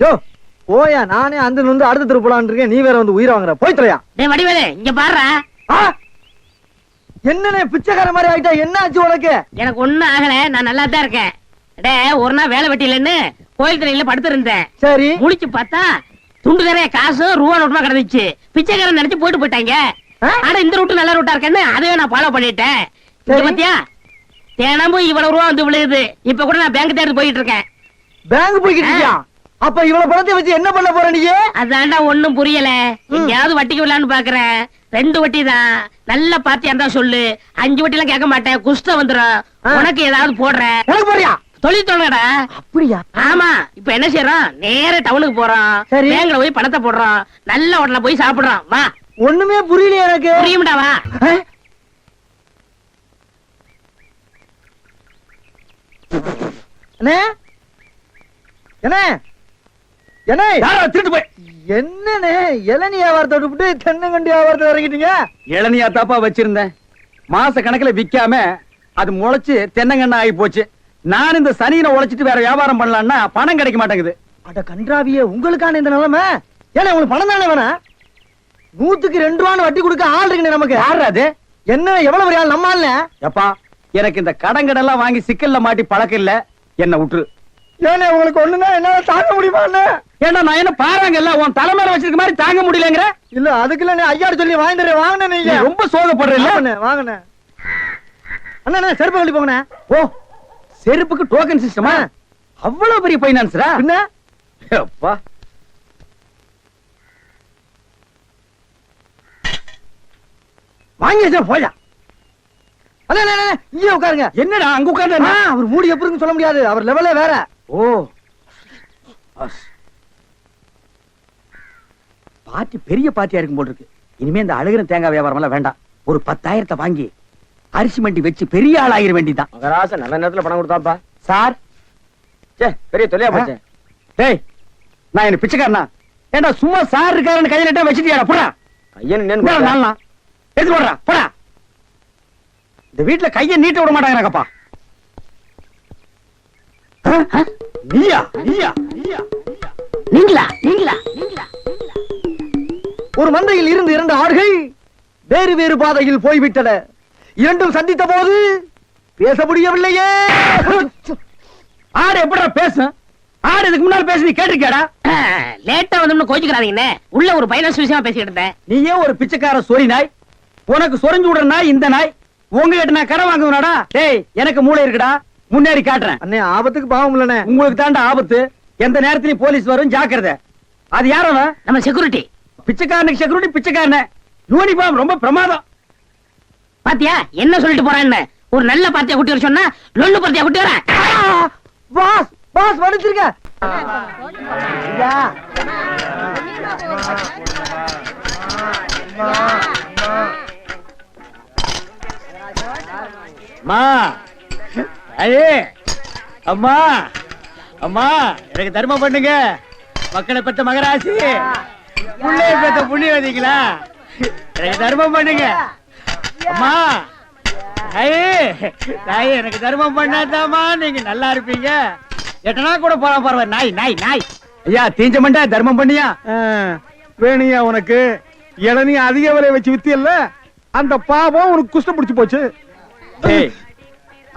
யோ போயா, நானே அந்த வந்து அடுத்த தெரு போலான்னு இருக்கேன், நீ வேற வந்து உயிரை வாங்குற. போய் தொலையா. டேய் வடிவேலு இங்க பாருடா. என்னனே பிச்சைக்கார மாதிரி ஆயிட்டா, என்ன ஆச்சு உனக்கு? எனக்கு ஒண்ணும் ஆகல, நான் நல்லா தான் இருக்கேன். டேய் ஒரு நாள் வேலை வெட்டிலன்னு கோயில் திரையில படுத்து இருந்தேன். சரி முழிச்சு பார்த்தா துண்டு நிறைய காசு ரூபா நோட்டுமா கிடந்துச்சு. பிச்சைக்காரன் நினைச்சு போயிட்டு போயிட்டாங்க. ஆனா இந்த ரூட்டு நல்ல ரூட்டா இருக்கேன்னு அதையே நான் ஃபாலோ பண்ணிட்டேன். பாத்தியா தினமும் இவ்வளவு ரூபா வந்து விழுகுது. இப்ப கூட நான் பேங்க் தேடி போயிட்டு இருக்கேன். பேங்க் போய்கிட்டு இருக்கியா? அப்ப இவ்வளவு பணத்தை வச்சு என்ன பண்ண போற நீ? அதான்டா ஒண்ணும் புரியல. எங்கயாவது வட்டிக்கு விடலான்னு பாக்குறேன். 2 வட்டி தான். நல்ல பாத்தியா இருந்தா சொல்லு. 5 வட்டி எல்லாம் கேட்க மாட்டேன், குஷ்டம் வந்துடும். உனக்கு ஏதாவது போடுறேன். எனக்கு போறியா? தொழில் தொடங்கடா. அப்படியா? ஆமா. இப்ப என்ன செய்யறோம், நேர டவுனுக்கு போறோம். பேங்க்ல போய் பணத்தை போடுறோம். நல்ல ஹோட்டல்ல போய் சாப்பிடுறோம். வா. ஒண்ணுமே புரியல எனக்கு. புரியும்டா வா. என்ன என்ன என்ன திருட்டு போய் என்னன்னு இளநீ வியாபாரத்தை விட்டு தென்னங்கண்டி வியாபாரத்தை இறங்கிட்டீங்க? இளநியா தாப்பா வச்சிருந்தேன். மாச கணக்குல விக்காம அது முளைச்சு தென்னங்கண்ணா ஆகி போச்சு. நான் இந்த சனியில உழைச்சிட்டு வேற வியாபாரம் பண்ணலாம்னா பணம் கிடைக்க மாட்டேங்குது. அட கன்றாவியே, உங்களுக்கான இந்த நிலைமை. ஏன்னா உங்களுக்கு பணம் தானே வேணா? 100க்கு 2 ரூபான்னு வட்டி கொடுக்க ஆள் இருக்கு நமக்கு. யாரு அது? என்ன எவ்வளவு பெரிய ஆள் நம்ம ஆள்? எப்பா எனக்கு இந்த கடங்கடெல்லாம் வாங்கி சிக்கல்ல மாட்டி பழக்கம் இல்ல, என்ன விட்டுரு. ஏன்னா உங்களுக்கு ஒண்ணுன்னா என்னால தாங்க முடியுமா? ஏன்னா நான் என்ன பாருங்கல்ல உன் தலைமையில வச்சிருக்க மாதிரி தாங்க முடியலங்கிற. இல்ல அதுக்கு இல்ல, ஐயாரு சொல்லி வாங்கிட்டு வாங்கினே. நீங்க ரொம்ப சோகப்படுறீங்க. வாங்கினேன் அண்ணா, செருப்பு கழட்டி போங்கண்ணே. ஓ செருப்புக்கு டோக்கன் சிஸ்டமா? அவ்வளவு பெரிய பைனான்ஸரா? என்ன அப்பா வாங்கி போயா. இங்கே உட்காருங்க. என்னடா அங்க உட்கார்ந்து? அவர் மூடி எப்படின்னு சொல்ல முடியாது, அவர் லெவலே வேற. ஓ பார்ட்டி பெரிய பார்ட்டியா இருக்கும் போல இருக்கு. இனிமே இந்த அழுகிற தேங்காய் வியாபாரம் எல்லாம் வேண்டாம். ஒரு 10,000 வாங்கி அரிசி மண்டி வச்சு பெரிய ஆள் ஆகிற வேண்டிதான். மகராச நல்ல நேரத்துல பணம் கொடுத்தாப்பா. சார் பெரிய தொலையா போச்சு. டேய் நான் என்ன பிச்சைக்காரனா? ஏண்டா சும்மா சார் இருக்காருன்னு கையில எட்ட வச்சிட்டியாடா? போடா ஐயன் நாளா எடுத்து போடுறா. போடா. இந்த வீட்டுல கையை நீட்ட விட மாட்டாங்கப்பா. நீயா நீயா நீயா நீங்களா நீங்களா நீங்களா? ஒரு மந்தையில் இருந்து 2 ஆடுகள் வேறு வேறு பாதையில் போய்விட்டன. இரண்டும் சந்தித்த போது பேச முடியவில்லையே. ஆடு எப்படா பேசும்? ஆடு இதுக்கு முன்னால பேசி நீ கேட்டிருக்கியாடா? லேட்டா வந்து கோச்சுக்கிறாதீங்கன்னு உள்ள ஒரு பைனான்ஸ் விஷயமா பேசிக்கிட்டு இருந்தேன். நீயே ஒரு பிச்சைக்கார சொறி நாய். உனக்கு சொரிஞ்சு விடுற நாய் இந்த நாய். உங்ககிட்ட நான் கடன் வாங்குவனாடா? டேய் எனக்கு மூளை இருக்குடா, முன்னேறி காட்டுறேன். அண்ணே ஆபத்துக்கு பாவம் இல்லனே. உங்களுக்கு தாண்டா ஆபத்து. எந்த நேரத்திலயும் போலீஸ் வரும், ஜாக்கிரதை. அது யாரவ? நம்ம செக்யூரிட்டி. பிச்சைக்காரனுக்கு செக்யூரிட்டி பிச்சைக்காரன. யூனிஃபார்ம் ரொம்ப பிரமாதம். பாத்தியா என்ன சொல்லிட்டு போறான்னு? ஒரு நல்ல பாத்தியா குட்டி வர சொன்னா லொல்லு பாத்தியா குட்டி வர. பாஸ் பாஸ் வந்துருங்க. அம்மா ஐயே அம்மா அம்மா எனக்கு தர்மம் பண்ணுங்க. மக்களை பெற்ற மகராசி, புள்ளைய பெற்ற புண்ணியவதிங்களா, எனக்கு தர்மம் பண்ணுங்க. அம்மா ஐயே நாய் எனக்கு தர்மம் பண்ணாதாமா நீங்க நல்லா இருப்பீங்க. எட்டனா கூட போற பரவாயில்ல. நாய் நாய் நாய். ஐயா தீஞ்ச மண்டா தர்மம் பண்ணியா? வேணியா உனக்கு இளநீ அதிக விலை வச்சு வித்தியல்ல, அந்த பாவம் உனக்கு குஷ்டம் பிடிச்சு போச்சு.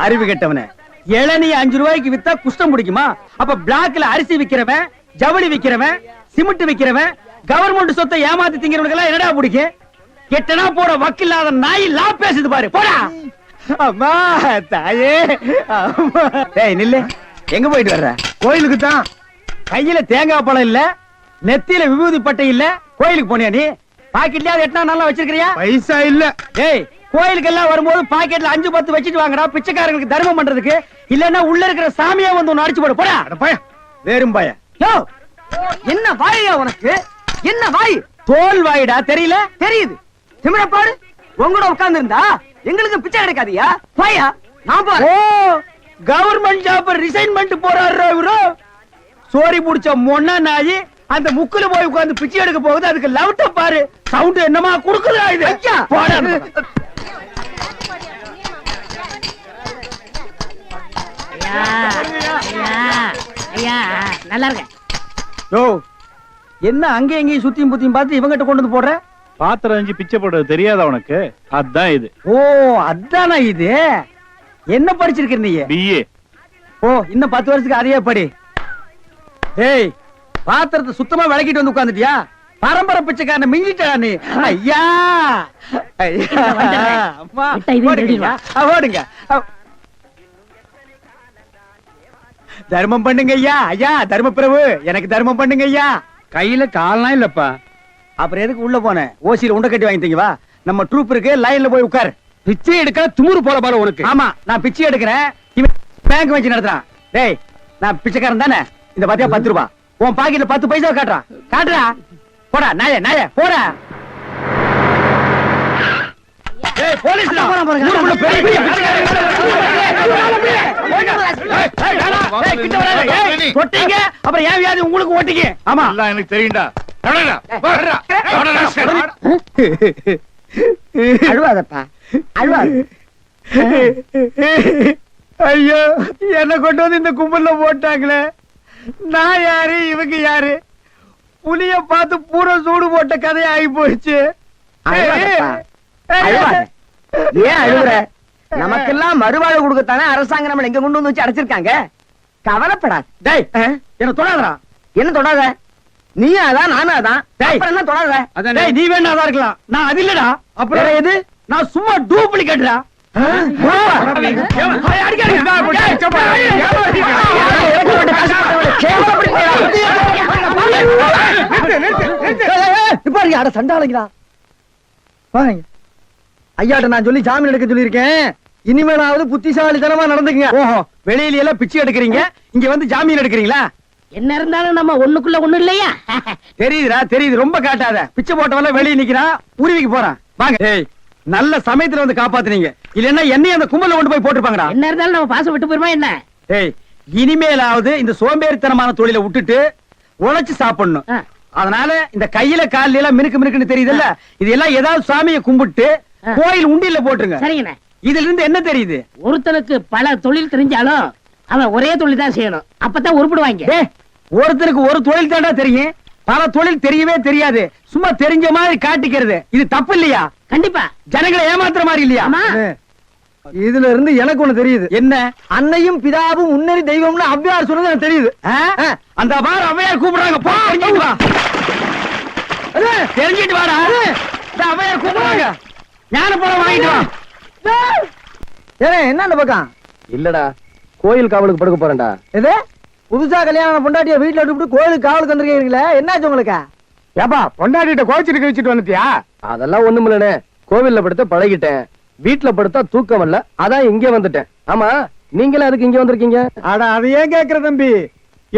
அறிவு கெட்டவனே, இளநீ 5 ரூபாய்க்கு வித்தா குஷ்டம் பிடிக்குமா? அப்ப பிளாக்ல அரிசி விக்கிறவன், ஜவுளி விக்கிறவன், சிமெண்ட் விக்கிறவன், கவர்மெண்ட் சொத்தை ஏமாத்தி திங்கிறவனுக்கு எல்லாம் என்னடா பிடிக்கும்? கெட்டனா போற வக்கில்லாத நாய் லா பேசுது பாரு. போடா. அம்மா தாயே. டேய் நில்லு. எங்க போயிட்டு வர்ற? கோயிலுக்கு தான். கையில தேங்காய் பழம் இல்ல, நெத்தியில விபூதி பட்டை இல்ல, கோயிலுக்கு போனியா நீ? பாக்கெட்லயா எட்டனா நல்லா வச்சிருக்கிறியா? பைசா இல்ல. டேய் கோயிலுக்கு எல்லாம் வரும்போது பாக்கெட்ல 5-10 வச்சிட்டு வாங்கடா, பிச்சைக்காரங்களுக்கு தர்மம் பண்றதுக்கு. இல்லன்னா உள்ள இருக்கிற சாமியா வந்து ஒன்னு அடிச்சு போடு. போடா பையன் வேறும் பையன். யோ என்ன வாயா உனக்கு? என்ன வாய்? தோல் வாயிடா. தெரியல? தெரியுது. திமிரப்பாடு உங்களோட உட்கார்ந்து இருந்தா எங்களுக்கு பிச்சை கிடைக்காதியா? வாயா நான் போறேன். ஓ கவர்மெண்ட் ஜாப் ரிசைன்மென்ட் போறாரு இவரு. சோரி புடிச்ச மொன்ன நாய் அந்த முக்குல போய் உட்கார்ந்து பிச்சை எடுக்க போகுது. அதுக்கு லவுட்ட பாரு. சவுண்ட் என்னமா குடுக்குதா இது? போடா. ஐயா நல்லா இருக்க. யோ என்ன அங்க எங்கேயும் சுத்தியும் புத்தியும் பார்த்து இவங்கிட்ட கொண்டு வந்து போடுற? பாத்திரம் அஞ்சு பிச்சை போடுறது தெரியாதா உனக்கு? அதான் இது. ஓ அதானா இது? என்ன படிச்சிருக்க நீ? பிஏ. ஓ இன்னும் 10 வருஷத்துக்கு அதையே படி. ஏய் பாத்திரத்தை சுத்தமா விளக்கிட்டு வந்து உட்கார்ந்துட்டியா? பரம்பரை பிச்சைக்காரன் மிஞ்சிட்டா நீ. ஐயா அம்மா விட்டா இதையும் ஓடுங்க. ஓடுங்க. தர்மம் பண்ணுங்க ஐயா. ஐயா தர்ம பிரபு எனக்கு தர்மம் பண்ணுங்க ஐயா. கையில கால்லாம் இல்லப்பா. அப்புறம் எதுக்கு உள்ள போன? ஓசியில உண்டை கட்டி வாங்கிட்டீங்க வா. நம்ம ட்ரூப் இருக்கு, லைன்ல போய் உட்கார். பிச்சை எடுக்க துமுறு போல பாரு உனக்கு. ஆமா நான் பிச்சை எடுக்கிறேன், இவன் பேங்க் வச்சு நடத்துறான். டேய் நான் பிச்சைக்காரன் தானே? இந்த பாத்தியா 10 ரூபாய் உன் பாக்கெட்ல 10 பைசா காட்டுறான். காட்டுறா போடா நாயே நாயே போடா. ஏய் போலீஸ்டா ஊருக்குள்ள பெரிய பெரிய தொட்டீங்க அப்புறம் ஏன் வியாதி உங்களுக்கு ஓட்டிங்க. ஆமா எல்லாம் எனக்கு தெரியும்டா. அழுவாதப்பா அழுவாது. ஐயோ என்ன கொண்டு வந்து இந்த கும்பல்ல போட்டாங்களே. நான் யாரு இவங்க யாரு? புலிய பார்த்து பூரா சூடு போட்ட கதையா ஆகி போயிடுச்சு. அழுவாதப்பா, அழுவாத. ஏன் அழுகுற? நமக்கெல்லாம் மறுவாழ்வு கொடுக்கத்தானே அரசாங்கம் நம்மள எங்க கொண்டு வந்து வச்சு அடைச்சிருக்காங்க. கவலைப்படாது. டேய் என்ன தொடாதடா. என்ன தொடாத? நீயும் அதான் நானும் அதான். டேய். அப்புறம் என்ன தொடாத? டேய் நீ வேணா தான் இருக்கலாம், நான் அது இல்லடா. அப்புறம் வேற எது? நான் சும்மா டூப்ளிகேட்டா. ஐயாட்ட நான் சொல்லி ஜாமீன் எடுக்க சொல்லியிருக்கேன். இனிமேலாவது புத்திசாலித்தனமா நடந்துக்குங்க. ஓஹோ வெளியில எல்லாம் பிச்சை எடுக்கிறீங்க, இங்க வந்து ஜாமீன் எடுக்கிறீங்களா? என்ன இருந்தாலும் நம்ம ஒண்ணுக்குள்ள ஒண்ணு இல்லையா? தெரியுதுடா தெரியுது, ரொம்ப காட்டாத. பிச்சை போட்டவன வெளியே நிக்கிறான், உருவிக்கு போறான். வாங்க. ஏய் நல்ல சமயத்துல வந்து காப்பாத்துனீங்க, இல்லன்னா என்னையும் அந்த கும்பல கொண்டு போய் போட்டுருப்பாங்கடா. என்ன இருந்தாலும் நம்ம பாசம் விட்டு போயிருமா என்ன? ஏய் இனிமேலாவது இந்த சோம்பேறித்தனமான தொழிலை விட்டுட்டு உழைச்சு சாப்பிடணும். ஆ. அதனால இந்த கையில கால்ல எல்லாம் மினுக்கு மினுக்குன்னு தெரியுதுல்ல, இது எல்லாம் ஏதாவது சாமியை கும்பிட்டு கோயில் உண்டியல்ல போட்டுருங்க. சரிங்கண்ணே. இதுல இருந்து என்ன தெரியுது? ஒருத்தனுக்கு பல தொழில் தெரிஞ்சாலும் அவன் ஒரே தொழில் தான் செய்யணும், அப்பதான் உருப்பிடுவாங்க. ஏய் ஒருத்தருக்கு ஒரு தொழில் தாண்டா தெரியும், பல தொழில் தெரியவே தெரியாது. சும்மா தெரிஞ்ச மாதிரி காட்டிக்கிறது இது தப்பு இல்லையா? கண்டிப்பா. ஜனங்களை ஏமாத்துற மாதிரி இல்லையா? ஆமா. இதுல இருந்து எனக்கு ஒண்ணு தெரியுது. என்ன? அன்னையும் பிதாவும் முன்னறி தெய்வம்னு அவ்வையார் சொன்னது எனக்கு தெரியுது. ஆ? அந்த பார் அவையார் கூப்பிடுறாங்க, போ தெரிஞ்சிட்டு வா. தெரிஞ்சிட்டு வாடா. இந்த அவையார் கூப்பிடுறாங்க, ஞான பழம் வாங்கிட்டு வா. ஏனே என்ன அந்த பக்கம்? இல்லடா கோயில் காவலுக்கு படுக்க போறேன்டா. எது புதுசா கல்யாணம் பொண்டாட்டிய வீட்டுல விட்டு கோயிலுக்கு காவலுக்கு வந்திருக்கீங்களே, என்னாச்சு உங்களுக்கு? ஏப்பா பொண்டாட்டிட்ட கோச்சிட்டு வச்சுட்டு வந்துட்டியா? அதெல்லாம் ஒண்ணும் இல்லனே, கோவில்ல படுத்த பழகிட்டேன், வீட்டுல படுத்தா தூக்கம் இல்ல, அதான் இங்க வந்துட்டேன். ஆமா நீங்களே அதுக்கு இங்க வந்திருக்கீங்க? அட அதை ஏன் கேக்குற தம்பி,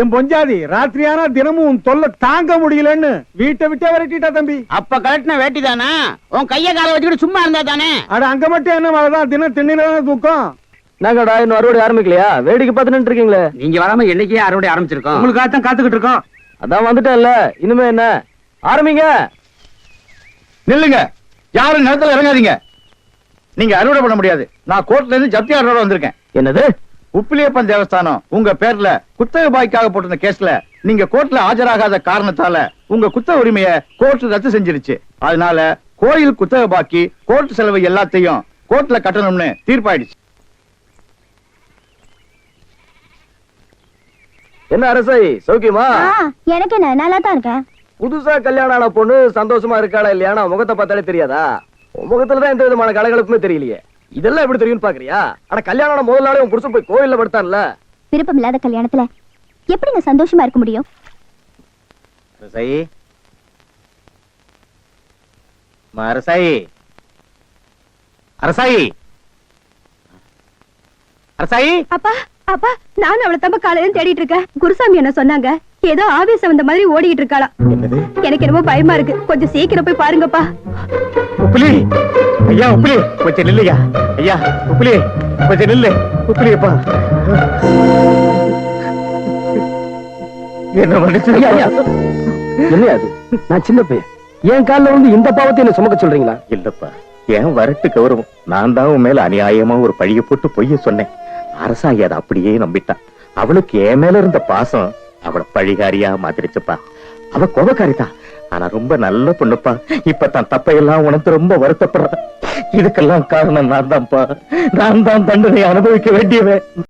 என் பொஞ்சாதி ராத்திரியானா தினமும் தொல்லை தாங்க முடியலன்னு வீட்டை விட்டே விரட்டிட்டா தம்பி. அப்ப கலட்டின வேட்டி தானா? உன் கைய கால வச்சுக்கிட்டு சும்மா இருந்தா தானே? அட அங்க மட்டும் என்ன வேலைதான், தினம் திண்ணில தூக்கம். நாங்கடா இன்னும் அறுவடை ஆரம்பிக்கலையா? வேடிக்கை பார்த்து நின்று இருக்கீங்களே. நீங்க வராம என்னைக்கே அறுவடை ஆரம்பிச்சிருக்கோம். உங்களுக்காகத்தான் காத்துக்கிட்டு இருக்கோம். அதான் வந்துட்டேன்ல, இனிமே என்ன ஆரம்பிங்க. நில்லுங்க, யாரும் நிலத்துல இறங்காதீங்க. நீங்க அறுவடை பண்ண முடியாது. நான் கோர்ட்ல இருந்து ஜப்தி ஆர்டரோட வந்திருக்கேன். என்னது? உப்பிலியப்பன் தேவஸ்தானம் உங்க பேர்ல குத்தகை பாய்க்காக போட்டிருந்த கேஸ்ல நீங்க கோர்ட்ல ஆஜராகாத காரணத்தால உங்க குத்தக உரிமையை கோர்ட் ரத்து செஞ்சிருச்சு. அதனால கோயில் குத்தகை பாக்கி கோர்ட் செலவு எல்லாத்தையும் கோர்ட்ல கட்டணும்னு தீர்ப்பாயிடுச்சு. என்ன அரசை சௌக்கியமா? எனக்கு என்ன நல்லா தான் இருக்கேன். புதுசா கல்யாணம் ஆன பொண்ணு சந்தோஷமா இருக்காளா இல்லையானா முகத்தை பார்த்தாலே தெரியாதா? உன் முகத்துலதான் எந்த விதமான கலகலப்புமே தெரியலையே. இதெல்லாம் எப்படி தெரியும் பாக்குறியா? ஆனா கல்யாணம் முதல் நாளே உன் புருஷன் போய் கோயில்ல படுத்தான்ல. விருப்பம் இல்லாத கல்யாணத்துல எப்படிங்க சந்தோஷமா இருக்க முடியும்? அரசாயி, அரசாயி, அரசாயி, அரசாயி. அப்பா அப்பா, நான் அவளை தம்ப காலையில தேடிட்டு இருக்கேன். குருசாமி என்ன சொன்னாங்க, ஏதோ ஆவேசம் வந்த மாதிரி ஓடிட்டு இருக்காளா. எனக்கு என்னமோ பயமா இருக்கு, கொஞ்சம் சீக்கிரம் போய் பாருங்கப்பா. உப்பிலி ஐயா, உப்பிலி கொஞ்சம் நில்லையா ஐயா, உப்பிலி கொஞ்சம் நில்லு. உப்பிலியப்பா என்ன மன்னிச்சு. என்ன அது? நான் சின்ன பையன், என் காலில் வந்து இந்த பாவத்தை என்ன சுமக்க சொல்றீங்களா? இல்லப்பா, ஏன் வரட்டு கௌரவம். நான் தான் உன் மேல அநியாயமா ஒரு பழிய போட்டு பொய்ய சொன்னேன். அரசாங்கி அதை அப்படியே நம்பிட்டான். அவளுக்கு என் மேல இருந்த பாசம் அவளை பழிகாரியா மாத்திருச்சுப்பா. அவ கோபக்காரிதான், ஆனா ரொம்ப நல்ல பொண்ணுப்பா. இப்ப தான் தப்பையெல்லாம் உனக்கு ரொம்ப வருத்தப்படுறான். இதுக்கெல்லாம் காரணம் நான் தான்ப்பா. நான் தான் தண்டனை அனுபவிக்க வேண்டியவன்.